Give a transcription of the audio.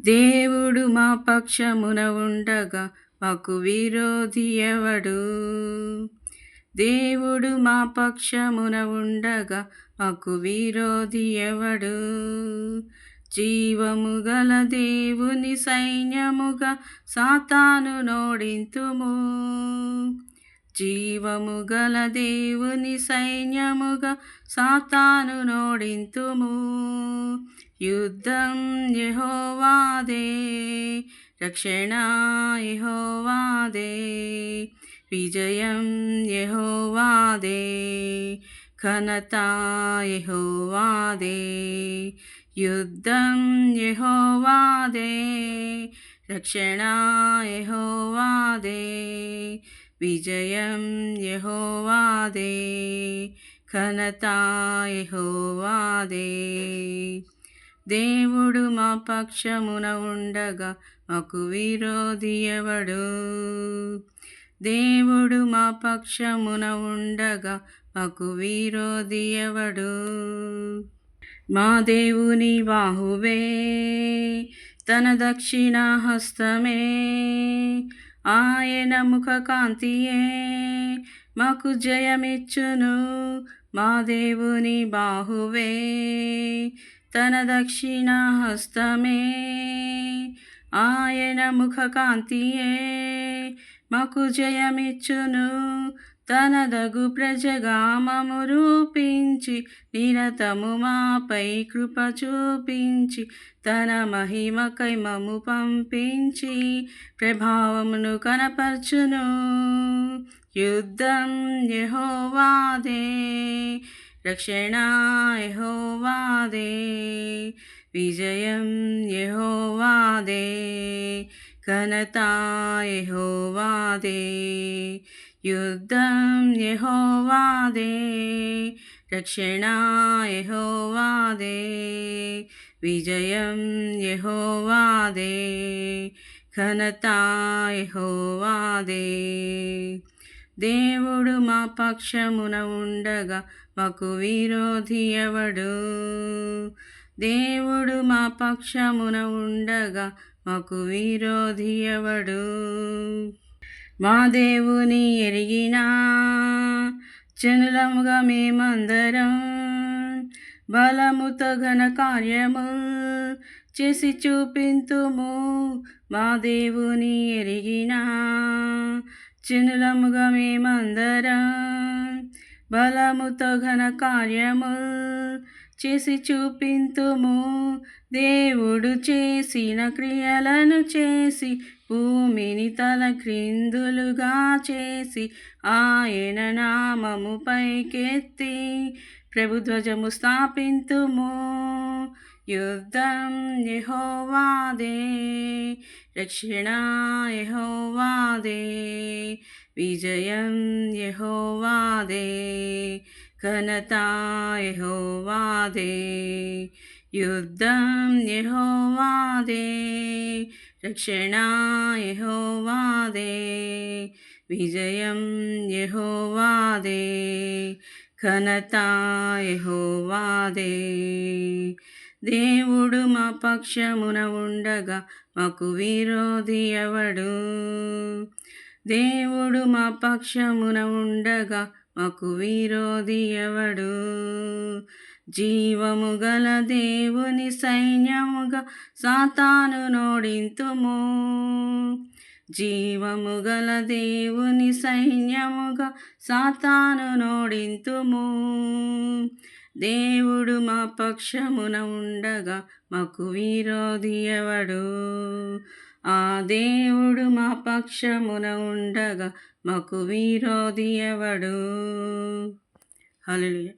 దేవుడు మా పక్షమున ఉండగా మాకు విరోధి ఎవడు? దేవుడు మా పక్షమున ఉండగా మాకు విరోధి ఎవడు? జీవము గల దేవుని సైన్యముగా సాతాను నోడింతుము. జీవము గల దేవుని సైన్యముగా సాతాను నోడింతుము. యుద్ధం యెహోవాదే, రక్షణ యెహోవాదే, విజయం యెహోవాదే, ఘనత యెహోవాదే. యుద్ధం యెహోవాదే, రక్షణ యెహోవాదే, విజయం యెహోవాదే, ఘనత యెహోవాదే. దేవుడు మా పక్షమున ఉండగా మాకు విరోధి ఎవడు? దేవుడు మా పక్షమున ఉండగా మాకు విరోధి ఎవడు? మా దేవుని బాహువే, తన దక్షిణ హస్తమే, ఆయన ముఖ కాంతియే మాకు జయమిచ్చును. మా దేవుని బాహువే, తన దక్షిణ హస్తమే, ఆయన ముఖ కాంతియే మాకు జయమిచ్చును. తనదగు ప్రజగా మము రూపించి నిరతము మాపై కృప చూపించి తన మహిమకై మము పంపించి ప్రభావమును కనపరచును. యుద్ధం యెహోవాదే, రక్షణ యెహోవాదే, విజయం యెహోవాదే, ఘనత యెహోవాదే. యుద్ధం యెహోవాదే, రక్షణ యెహోవాదే, విజయం యెహోవాదే, ఘనత యెహోవాదే. దేవుడు మా పక్షమున ఉండగా మాకు విరోధి ఎవడు? దేవుడు మా పక్షమున ఉండగా మాకు విరోధి ఎవడు? మా దేవుని ఎరిగిన జనులముగా మేమందరం బలముతో ఘన కార్యము చేసి చూపింతుము. మా దేవుని ఎరిగిన జనులముగా మేమందరం బలముతో ఘన కార్యము చేసి చూపింతుము. దేవుడు చేసిన క్రియలను చేసి భూమిని తల క్రిందులుగా చేసి ఆయన నామము పైకెత్తి ప్రభుధ్వజము స్థాపింతుము. యుద్ధం యెహోవాదే, రక్షణ యెహోవాదే, విజయం యెహోవాదే, ఘనత యెహోవాదే. యుద్ధం యెహోవాదే, రక్షణ యెహోవాదే, విజయం యెహోవాదే, ఘనత యెహోవాదే. దేవుడు మా పక్షమున ఉండగా మాకు విరోధి ఎవడు? దేవుడు మా పక్షమున ఉండగా మాకు విరోధి ఎవడు? జీవము గల దేవుని సైన్యముగా సాతాను నోడింతుము. జీవము గల దేవుని సైన్యముగా సాతాను నోడింతుము. దేవుడు మా పక్షమున ఉండగా మాకు విరోధి ఎవడు? ఆ దేవుడు మా పక్షమున ఉండగా మాకు విరోధి ఎవడు? హల్లెలూయా.